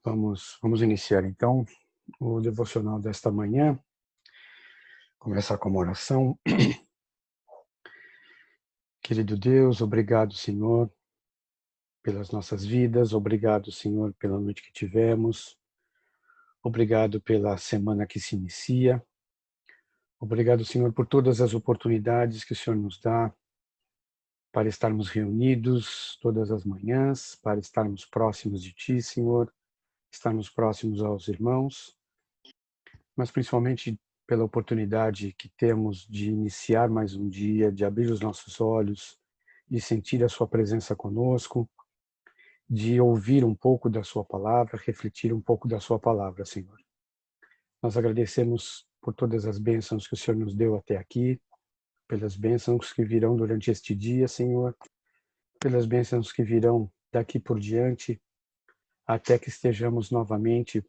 Vamos iniciar então o devocional desta manhã. Começar com uma oração. Querido Deus, obrigado, Senhor, pelas nossas vidas. Obrigado, Senhor, pela noite que tivemos. Obrigado pela semana que se inicia. Obrigado, Senhor, por todas as oportunidades que o Senhor nos dá para estarmos reunidos todas as manhãs, para estarmos próximos de Ti, Senhor, estarmos próximos aos irmãos, mas principalmente pela oportunidade que temos de iniciar mais um dia, de abrir os nossos olhos, de sentir a sua presença conosco, de ouvir um pouco da sua palavra, refletir um pouco da sua palavra, Senhor. Nós agradecemos por todas as bênçãos que o Senhor nos deu até aqui, pelas bênçãos que virão durante este dia, Senhor, pelas bênçãos que virão daqui por diante, até que estejamos novamente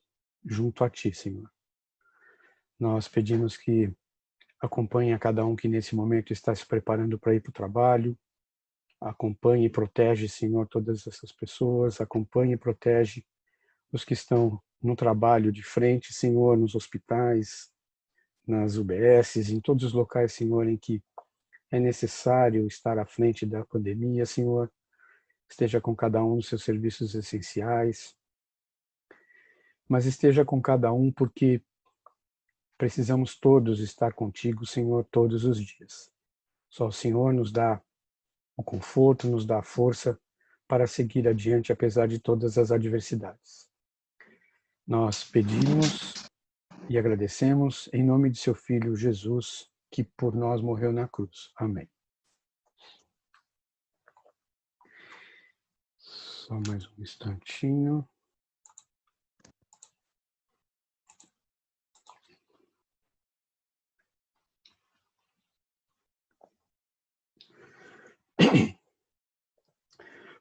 junto a Ti, Senhor. Nós pedimos que acompanhe a cada um que nesse momento está se preparando para ir para o trabalho. Acompanhe e protege, Senhor, todas essas pessoas. Acompanhe e protege os que estão no trabalho de frente, Senhor, nos hospitais, nas UBSs, em todos os locais, Senhor, em que é necessário estar à frente da pandemia, Senhor. Esteja com cada um nos seus serviços essenciais. Mas esteja com cada um porque precisamos todos estar contigo, Senhor, todos os dias. Só o Senhor nos dá o conforto, nos dá a força para seguir adiante apesar de todas as adversidades. Nós pedimos e agradecemos em nome de seu Filho Jesus, que por nós morreu na cruz. Amém. Só mais um instantinho.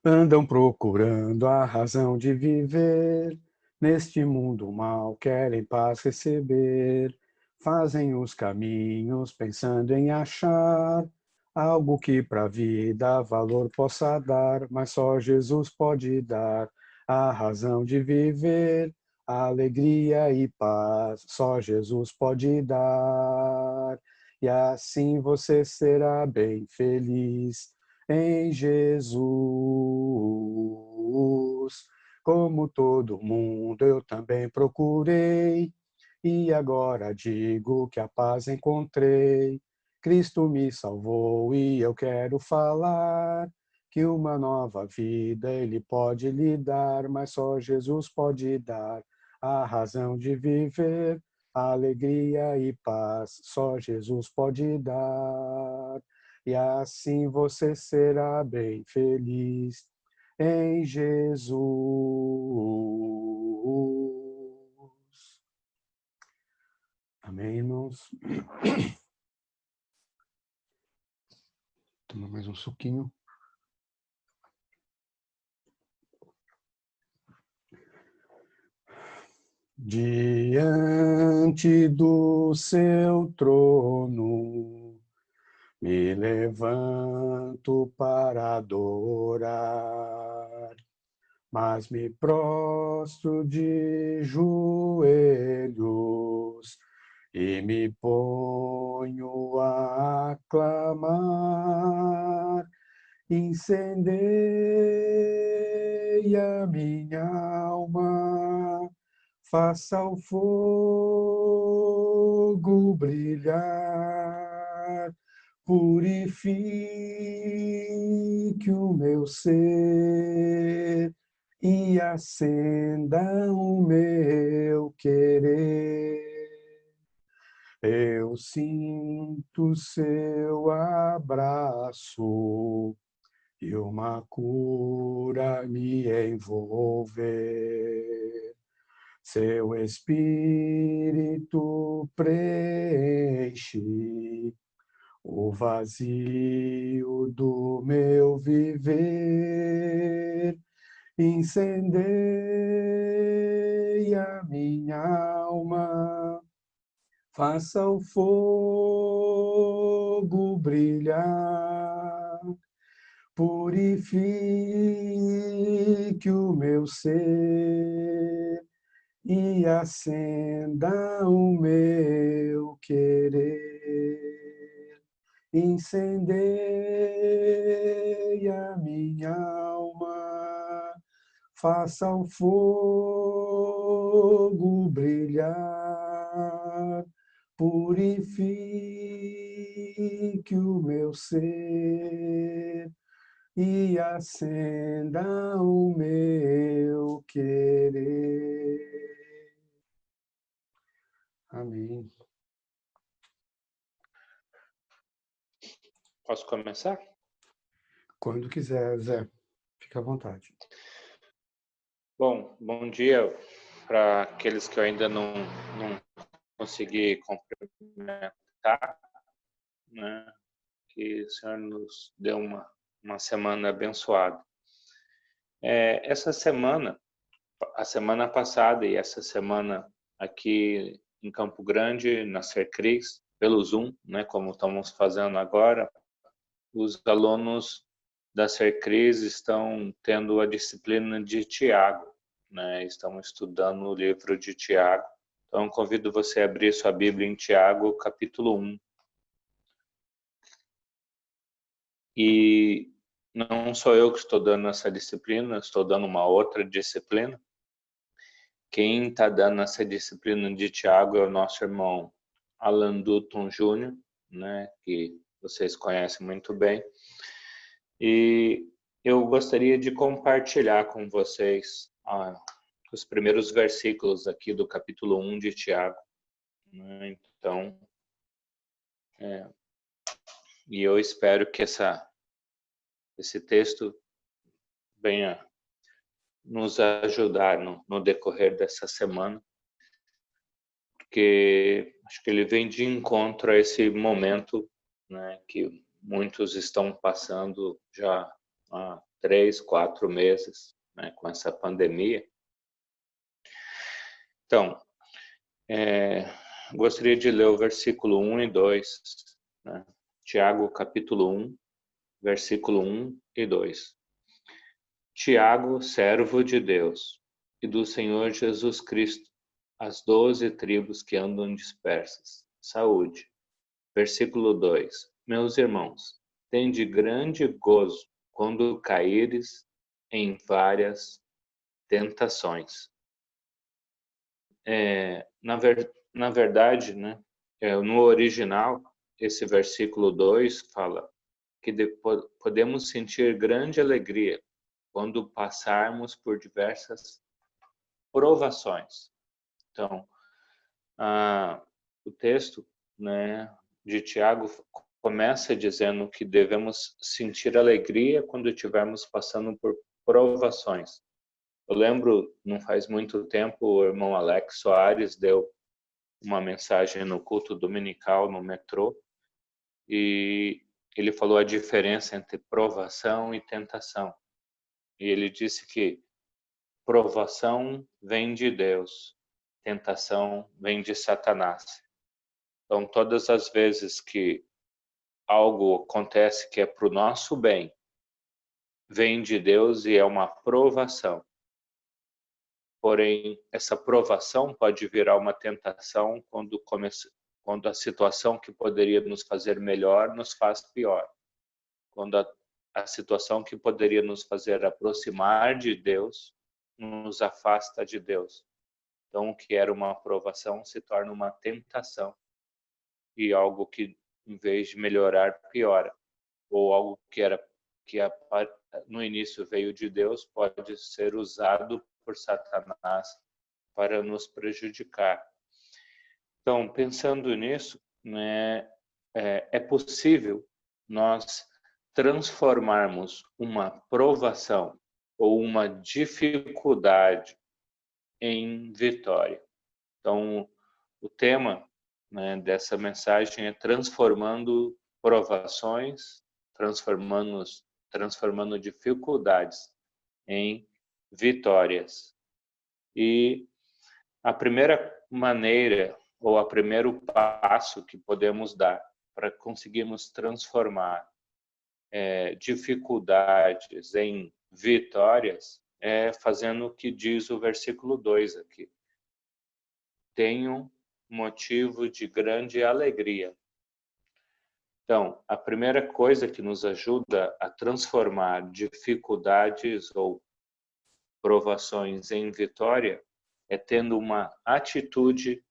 Andam procurando a razão de viver, neste mundo mal querem paz receber, fazem os caminhos pensando em achar algo que para a vida valor possa dar, mas só Jesus pode dar a razão de viver, alegria e paz, só Jesus pode dar, e assim você será bem feliz em Jesus. Como todo mundo, eu também procurei, e agora digo que a paz encontrei. Cristo me salvou e eu quero falar que uma nova vida Ele pode lhe dar, mas só Jesus pode dar a razão de viver, alegria e paz, só Jesus pode dar. E assim você será bem feliz em Jesus. Amém, irmãos? Toma mais um suquinho. Diante do seu trono, me levanto para adorar, mas me prostro de joelhos e me ponho a clamar. Incendeia minha alma, faça o fogo brilhar, purifique o meu ser e acenda o meu querer. Eu sinto seu abraço e uma cura me envolver. Seu Espírito preenche o vazio do meu viver. Incendeia minha alma, faça o fogo brilhar, purifique o meu ser e acenda o meu querer. Incendeia minha alma, faça o fogo brilhar, purifique o meu ser e acenda o meu querer. Amém. Posso começar? Quando quiser, Zé, fica à vontade. Bom dia para aqueles que eu ainda não consegui cumprimentar, né? Que o Senhor nos deu uma semana abençoada. Essa semana, a semana passada e essa semana aqui em Campo Grande, na Sercris, pelo Zoom, né? Como estamos fazendo agora, os alunos da Sercris estão tendo a disciplina de Tiago, né? Estão estudando o livro de Tiago. Então, convido você a abrir sua Bíblia em Tiago, capítulo 1. E não sou eu que estou dando essa disciplina, estou dando uma outra disciplina. Quem está dando essa disciplina de Tiago é o nosso irmão Alan Dutton Jr., né? Que vocês conhecem muito bem. E eu gostaria de compartilhar com vocês os primeiros versículos aqui do capítulo 1 de Tiago, né? Então, e eu espero que esse texto venha nos ajudar no decorrer dessa semana, porque acho que ele vem de encontro a esse momento, né, que muitos estão passando já há 3, 4 meses, né, com essa pandemia. Então, gostaria de ler o versículo 1 e 2, né? Tiago, capítulo 1, versículo 1 e 2. Tiago, servo de Deus e do Senhor Jesus Cristo, as 12 tribos que andam dispersas. Saúde. Versículo 2. Meus irmãos, tende grande gozo quando caíres em várias tentações. Na verdade, né, no original, esse versículo 2 fala que podemos sentir grande alegria quando passarmos por diversas provações. Então, o texto, né, de Tiago começa dizendo que devemos sentir alegria quando estivermos passando por provações. Eu lembro, não faz muito tempo, o irmão Alex Soares deu uma mensagem no culto dominical no metrô e ele falou a diferença entre provação e tentação. E ele disse que provação vem de Deus, tentação vem de Satanás. Então, todas as vezes que algo acontece que é para o nosso bem, vem de Deus e é uma provação. Porém, essa provação pode virar uma tentação quando a situação que poderia nos fazer melhor nos faz pior. Quando a situação que poderia nos fazer aproximar de Deus nos afasta de Deus. Então, o que era uma aprovação se torna uma tentação e algo que, em vez de melhorar, piora. Ou algo que no início veio de Deus pode ser usado por Satanás para nos prejudicar. Então, pensando nisso, né, é possível nós transformarmos uma provação ou uma dificuldade em vitória. Então, o tema, né, dessa mensagem é transformando provações, transformando dificuldades em vitórias. E a primeira maneira ou o primeiro passo que podemos dar para conseguirmos transformar dificuldades em vitórias, fazendo o que diz o versículo 2 aqui. Tenho motivo de grande alegria. Então, a primeira coisa que nos ajuda a transformar dificuldades ou provações em vitória é tendo uma atitude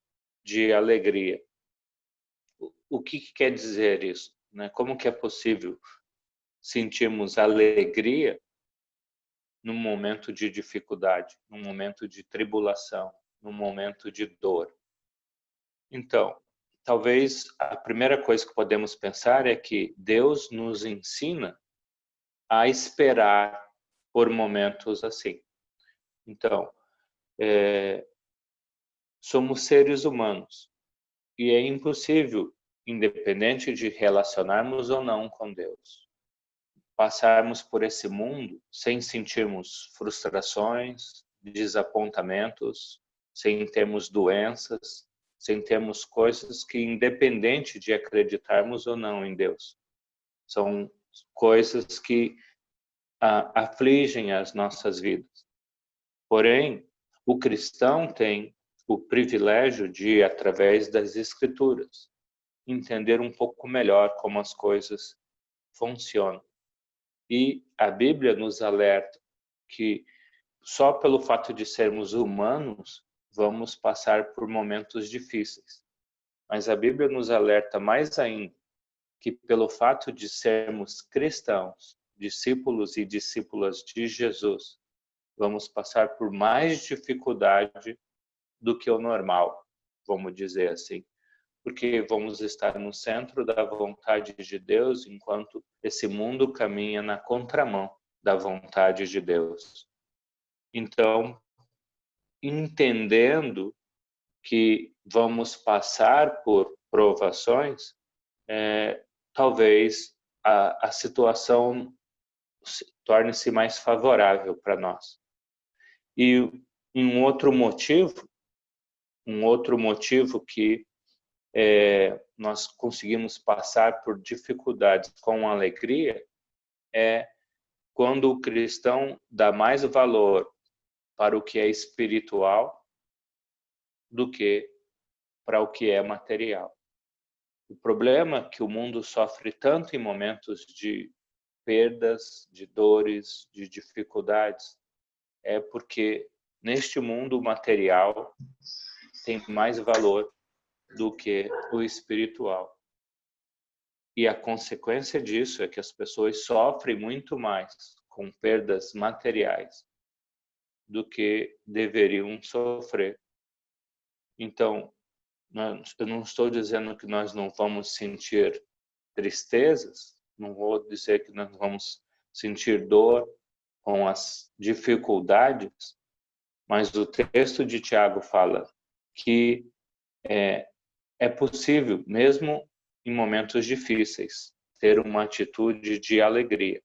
de alegria. O que quer dizer isso? Né? Como que é possível sentirmos alegria num momento de dificuldade, num momento de tribulação, num momento de dor? Então, talvez a primeira coisa que podemos pensar é que Deus nos ensina a esperar por momentos assim. Então, somos seres humanos e é impossível, independente de relacionarmos ou não com Deus, passarmos por esse mundo sem sentirmos frustrações, desapontamentos, sem termos doenças, sem termos coisas que, independente de acreditarmos ou não em Deus, são coisas que afligem as nossas vidas. Porém, o cristão tem o privilégio de, através das Escrituras, entender um pouco melhor como as coisas funcionam. E a Bíblia nos alerta que só pelo fato de sermos humanos vamos passar por momentos difíceis. Mas a Bíblia nos alerta mais ainda que pelo fato de sermos cristãos, discípulos e discípulas de Jesus, vamos passar por mais dificuldade do que o normal, vamos dizer assim. Porque vamos estar no centro da vontade de Deus, enquanto esse mundo caminha na contramão da vontade de Deus. Então, entendendo que vamos passar por provações, talvez a situação torne-se mais favorável para nós. E um outro motivo que nós conseguimos passar por dificuldades com alegria é quando o cristão dá mais valor para o que é espiritual do que para o que é material. O problema é que o mundo sofre tanto em momentos de perdas, de dores, de dificuldades, é porque neste mundo material tem mais valor do que o espiritual. E a consequência disso é que as pessoas sofrem muito mais com perdas materiais do que deveriam sofrer. Então, eu não estou dizendo que nós não vamos sentir tristezas, não vou dizer que nós vamos sentir dor com as dificuldades, mas o texto de Tiago fala que é possível, mesmo em momentos difíceis, ter uma atitude de alegria.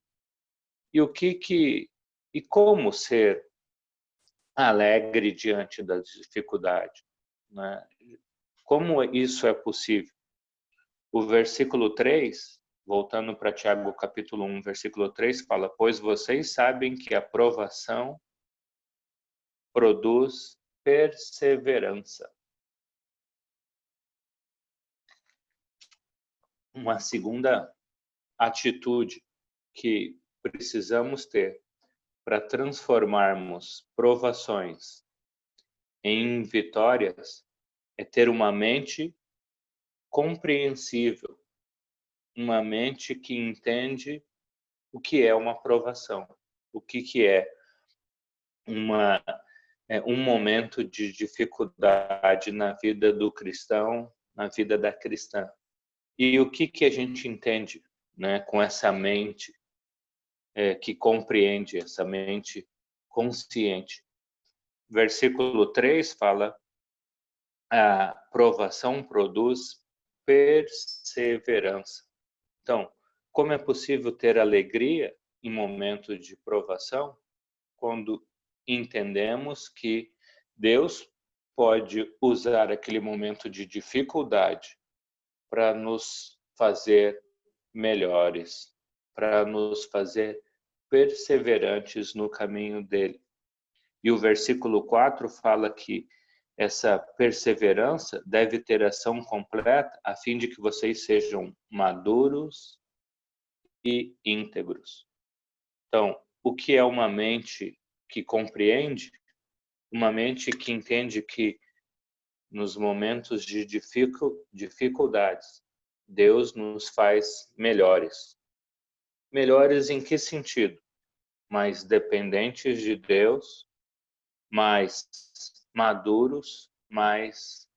E como ser alegre diante da dificuldade, né? Como isso é possível? O versículo 3, voltando para Tiago capítulo 1, versículo 3, fala: pois vocês sabem que a provação produz perseverança. Uma segunda atitude que precisamos ter para transformarmos provações em vitórias é ter uma mente compreensível, uma mente que entende o que é uma provação, o que é um momento de dificuldade na vida do cristão, na vida da cristã. E o que a gente entende, né, com essa mente que compreende, essa mente consciente. Versículo 3 fala: a provação produz perseverança. Então, como é possível ter alegria em momento de provação? Quando entendemos que Deus pode usar aquele momento de dificuldade para nos fazer melhores, para nos fazer perseverantes no caminho dele. E o versículo 4 fala que essa perseverança deve ter ação completa, a fim de que vocês sejam maduros e íntegros. Então, o que é uma mente que compreende? Uma mente que entende que nos momentos de dificuldades, Deus nos faz melhores. Melhores em que sentido? Mais dependentes de Deus, mais maduros, mais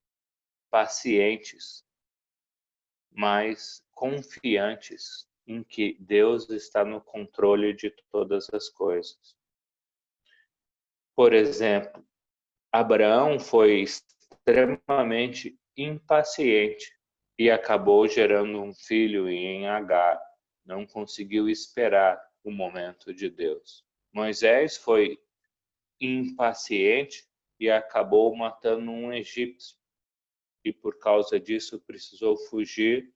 pacientes, mais confiantes em que Deus está no controle de todas as coisas. Por exemplo, Abraão foi extremamente impaciente e acabou gerando um filho em Agar. Não conseguiu esperar o momento de Deus. Moisés foi impaciente e acabou matando um egípcio. E por causa disso precisou fugir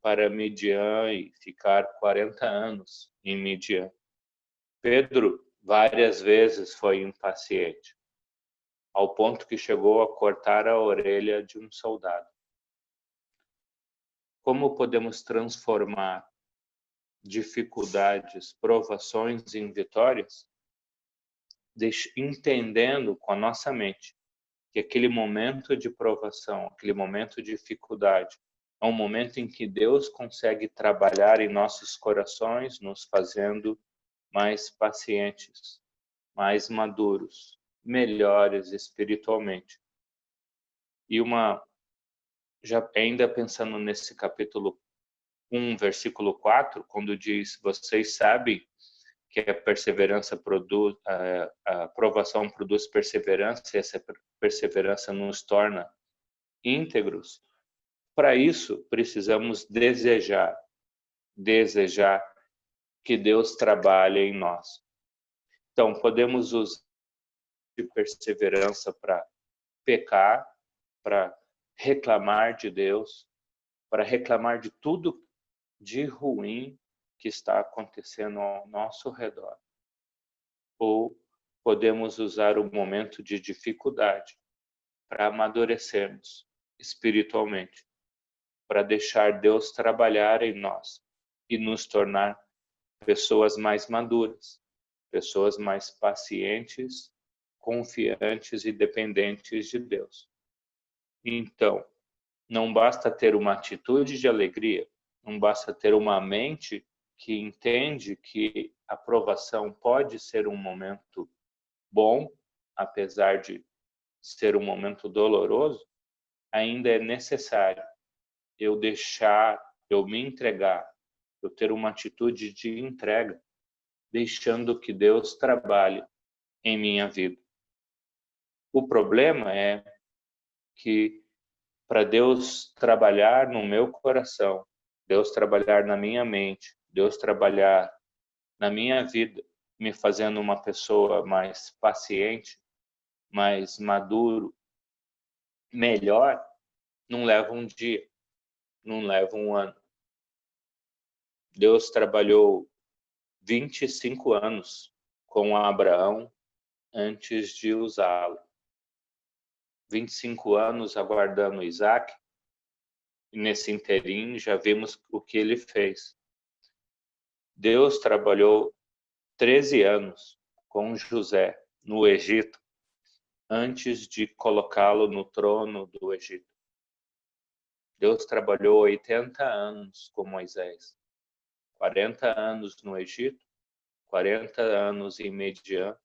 para Midian e ficar 40 anos em Midian. Pedro várias vezes foi impaciente, ao ponto que chegou a cortar a orelha de um soldado. Como podemos transformar dificuldades, provações em vitórias? Entendendo com a nossa mente que aquele momento de provação, aquele momento de dificuldade, é um momento em que Deus consegue trabalhar em nossos corações, nos fazendo mais pacientes, mais maduros, melhores espiritualmente. E já ainda pensando nesse capítulo 1, versículo 4, quando diz: vocês sabem que a perseverança produz, a aprovação produz perseverança, e essa perseverança nos torna íntegros. Para isso, precisamos desejar que Deus trabalhe em nós. Então, podemos usar de perseverança para pecar, para reclamar de Deus, para reclamar de tudo de ruim que está acontecendo ao nosso redor. Ou podemos usar o momento de dificuldade para amadurecermos espiritualmente, para deixar Deus trabalhar em nós e nos tornar pessoas mais maduras, pessoas mais pacientes, confiantes e dependentes de Deus. Então, não basta ter uma atitude de alegria, não basta ter uma mente que entende que a provação pode ser um momento bom, apesar de ser um momento doloroso, ainda é necessário eu me entregar, eu ter uma atitude de entrega, deixando que Deus trabalhe em minha vida. O problema é que para Deus trabalhar no meu coração, Deus trabalhar na minha mente, Deus trabalhar na minha vida, me fazendo uma pessoa mais paciente, mais maduro, melhor, não leva um dia, não leva um ano. Deus trabalhou 25 anos com Abraão antes de usá-lo. 25 anos aguardando Isaac, e nesse interim já vimos o que ele fez. Deus trabalhou 13 anos com José no Egito, antes de colocá-lo no trono do Egito. Deus trabalhou 80 anos com Moisés, 40 anos no Egito, 40 anos em Midian,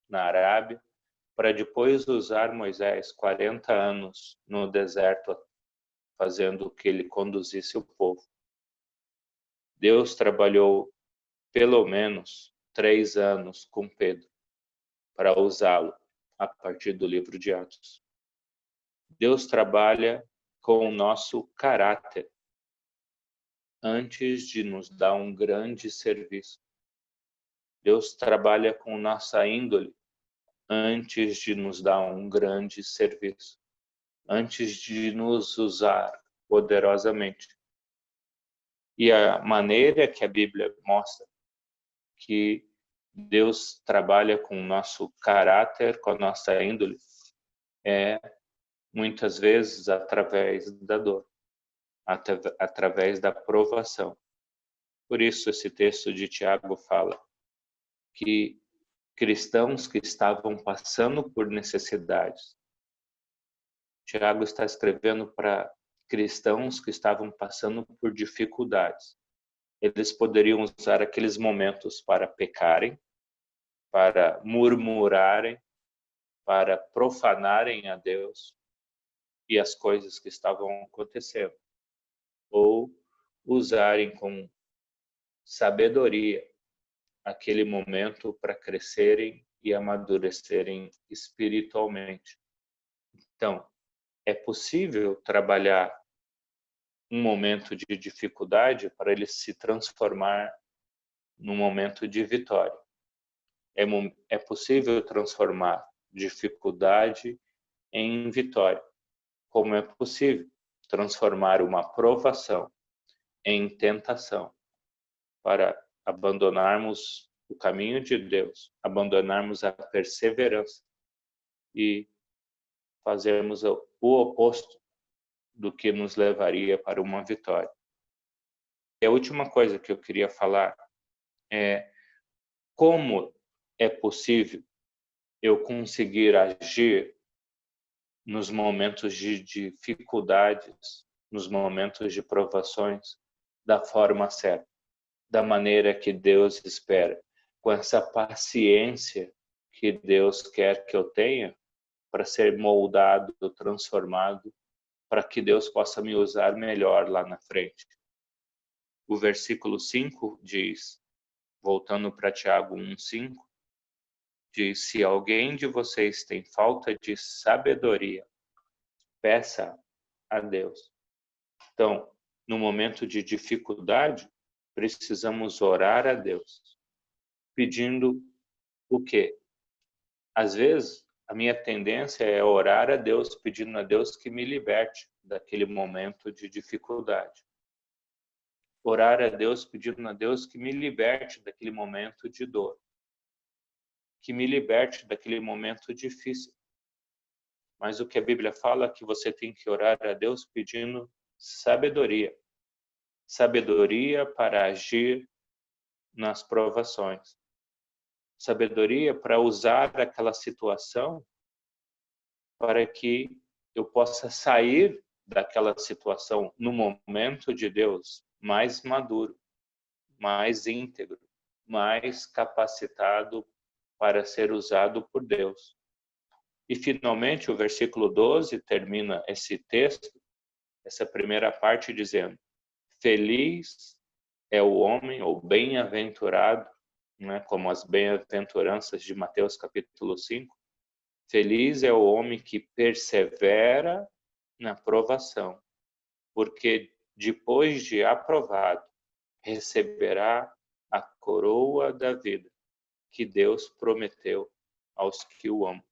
na Arábia, para depois usar Moisés 40 anos no deserto, fazendo que ele conduzisse o povo. Deus trabalhou pelo menos 3 anos com Pedro, para usá-lo a partir do livro de Atos. Deus trabalha com o nosso caráter antes de nos dar um grande serviço. Deus trabalha com nossa índole antes de nos dar um grande serviço, antes de nos usar poderosamente. E a maneira que a Bíblia mostra que Deus trabalha com o nosso caráter, com a nossa índole, é muitas vezes através da dor, através da provação. Por isso esse texto de Tiago fala que cristãos que estavam passando por necessidades, Tiago está escrevendo para cristãos que estavam passando por dificuldades. Eles poderiam usar aqueles momentos para pecarem, para murmurarem, para profanarem a Deus e as coisas que estavam acontecendo, ou usarem com sabedoria aquele momento para crescerem e amadurecerem espiritualmente. Então, é possível trabalhar um momento de dificuldade para ele se transformar num momento de vitória. É possível transformar dificuldade em vitória, como é possível transformar uma provação em tentação, para abandonarmos o caminho de Deus, abandonarmos a perseverança e fazermos o oposto do que nos levaria para uma vitória. E a última coisa que eu queria falar é como é possível eu conseguir agir nos momentos de dificuldades, nos momentos de provações, da forma certa, da maneira que Deus espera, com essa paciência que Deus quer que eu tenha para ser moldado, transformado, para que Deus possa me usar melhor lá na frente. O versículo 5 diz, voltando para Tiago 1:5, diz: se alguém de vocês tem falta de sabedoria, peça a Deus. Então, no momento de dificuldade, precisamos orar a Deus, pedindo o quê? Às vezes, a minha tendência é orar a Deus, pedindo a Deus que me liberte daquele momento de dificuldade. Orar a Deus, pedindo a Deus que me liberte daquele momento de dor, que me liberte daquele momento difícil. Mas o que a Bíblia fala é que você tem que orar a Deus pedindo sabedoria. Sabedoria para agir nas provações. Sabedoria para usar aquela situação para que eu possa sair daquela situação no momento de Deus mais maduro, mais íntegro, mais capacitado para ser usado por Deus. E finalmente o versículo 12 termina esse texto, essa primeira parte dizendo: feliz é o homem, ou bem-aventurado, né, como as bem-aventuranças de Mateus capítulo 5, feliz é o homem que persevera na provação, porque depois de aprovado, receberá a coroa da vida que Deus prometeu aos que o amam.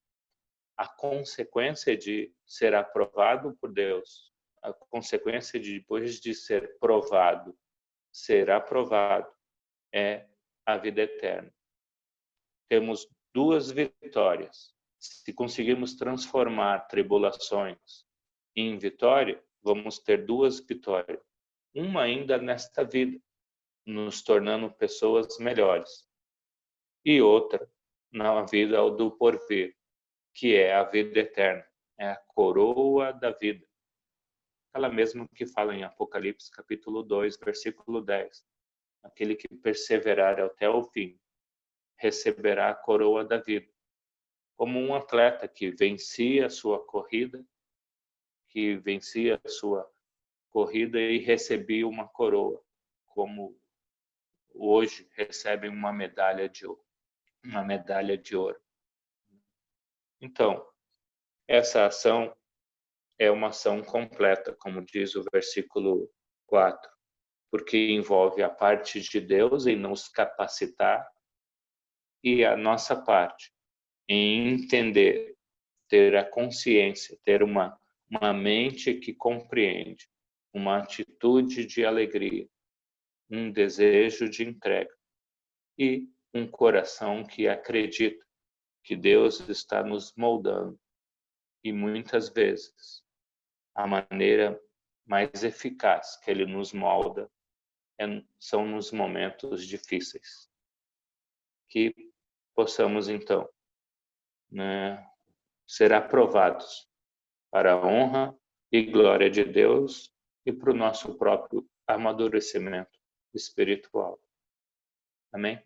A consequência de ser aprovado por Deus, a consequência de depois de ser provado, ser aprovado, é a vida eterna. Temos duas vitórias. Se conseguirmos transformar tribulações em vitória, vamos ter duas vitórias. Uma ainda nesta vida, nos tornando pessoas melhores. E outra na vida do porvir, que é a vida eterna, é a coroa da vida. Aquela mesma que fala em Apocalipse capítulo 2, versículo 10. Aquele que perseverar até o fim, receberá a coroa da vida. Como um atleta que vencia a sua corrida, e recebia uma coroa, como hoje recebem uma medalha de ouro. Então, essa ação é uma ação completa, como diz o versículo 4, porque envolve a parte de Deus em nos capacitar e a nossa parte em entender, ter a consciência, ter uma mente que compreende, uma atitude de alegria, um desejo de entrega e um coração que acredita que Deus está nos moldando. E muitas vezes a maneira mais eficaz que Ele nos molda são nos momentos difíceis. Que possamos, então, né, ser aprovados para a honra e glória de Deus e para o nosso próprio amadurecimento espiritual. Amém?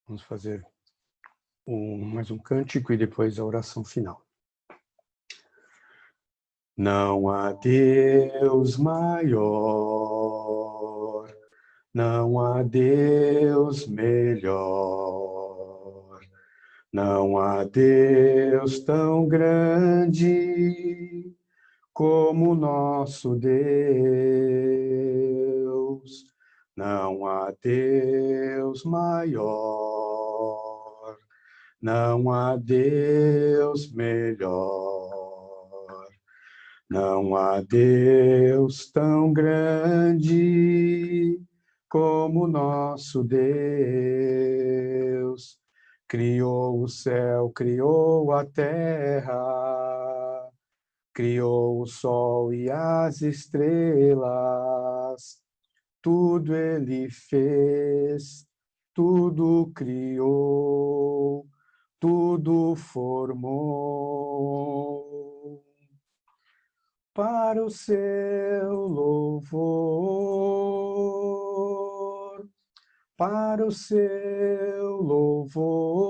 Vamos fazer mais um cântico e depois a oração final. Não há Deus maior, não há Deus melhor, não há Deus tão grande como nosso Deus. Não há Deus maior, não há Deus melhor, não há Deus tão grande como nosso Deus. Criou o céu, criou a terra, criou o sol e as estrelas. Tudo Ele fez, tudo criou, tudo formou. Para o seu louvor, para o seu louvor,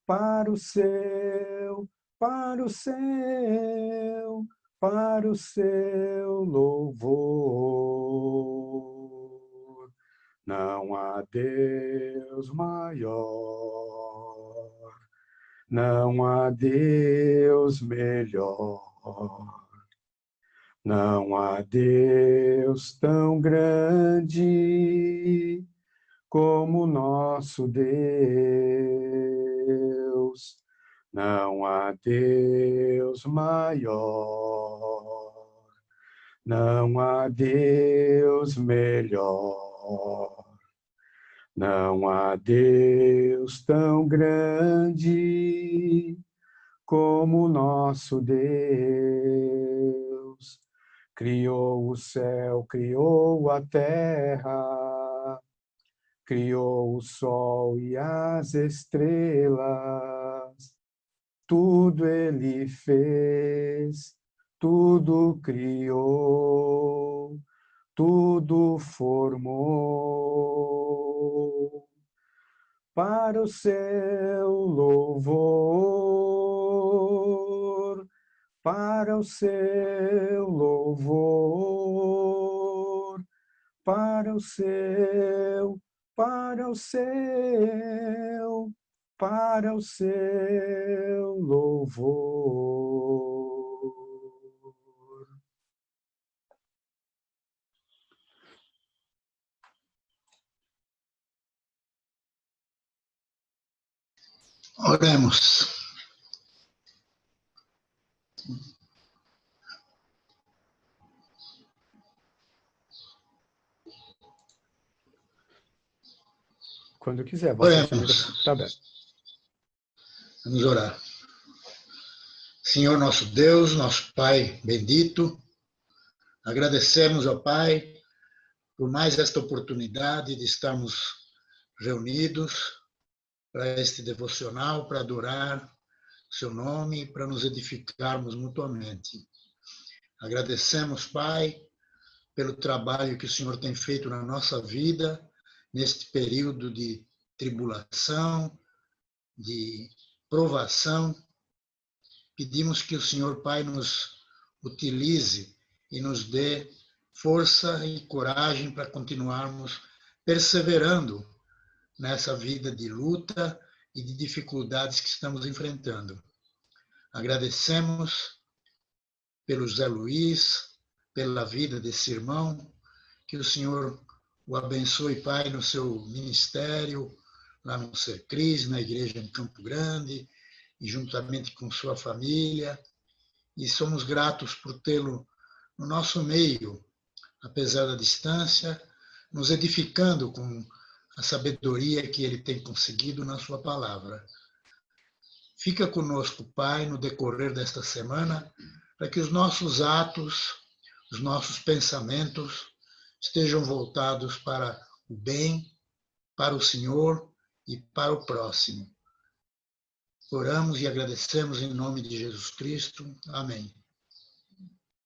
para o seu, para o seu, para o seu louvor. Não há Deus maior, não há Deus melhor, não há Deus tão grande como nosso Deus. Não há Deus maior, não há Deus melhor, não há Deus tão grande como nosso Deus. Criou o céu, criou a terra, criou o sol e as estrelas. Tudo Ele fez, tudo criou, tudo formou. Para o seu louvor, para o seu louvor, para o seu, para o seu, para o seu louvor. Oremos. Quando quiser, vossa Senhoria, está aberto. Vamos orar. Senhor nosso Deus, nosso Pai bendito, agradecemos ao Pai por mais esta oportunidade de estarmos reunidos para este devocional, para adorar seu nome, para nos edificarmos mutuamente. Agradecemos, Pai, pelo trabalho que o Senhor tem feito na nossa vida, neste período de tribulação, de provação. Pedimos que o Senhor, Pai, nos utilize e nos dê força e coragem para continuarmos perseverando nessa vida de luta e de dificuldades que estamos enfrentando. Agradecemos pelo Zé Luiz, pela vida desse irmão, que o Senhor o abençoe, Pai, no seu ministério, lá no Sercris, na igreja em Campo Grande, e juntamente com sua família. E somos gratos por tê-lo no nosso meio, apesar da distância, nos edificando com a sabedoria que ele tem conseguido na sua palavra. Fica conosco, Pai, no decorrer desta semana, para que os nossos atos, os nossos pensamentos estejam voltados para o bem, para o Senhor e para o próximo. Oramos e agradecemos em nome de Jesus Cristo. Amém.